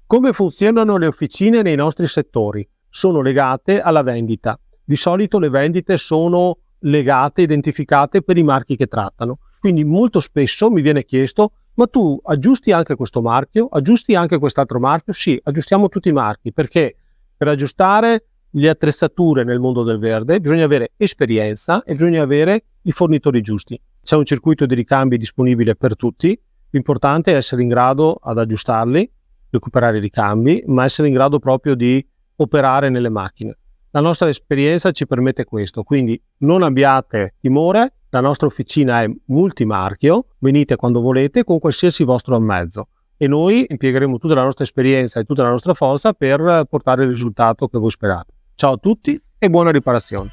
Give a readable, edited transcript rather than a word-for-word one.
Come funzionano le officine nei nostri settori? Sono legate alla vendita. Di solito le vendite sono legate, identificate per i marchi che trattano. Quindi molto spesso mi viene chiesto: ma tu aggiusti anche questo marchio? Aggiusti anche quest'altro marchio? Sì, aggiustiamo tutti i marchi, perché per aggiustare le attrezzature nel mondo del verde bisogna avere esperienza e bisogna avere i fornitori giusti. C'è un circuito di ricambi disponibile per tutti. L'importante è essere in grado ad aggiustarli, recuperare i ricambi, ma essere in grado proprio di operare nelle macchine. La nostra esperienza ci permette questo, quindi non abbiate timore, la nostra officina è multimarchio, venite quando volete con qualsiasi vostro mezzo e noi impiegheremo tutta la nostra esperienza e tutta la nostra forza per portare il risultato che voi sperate. Ciao a tutti e buona riparazione.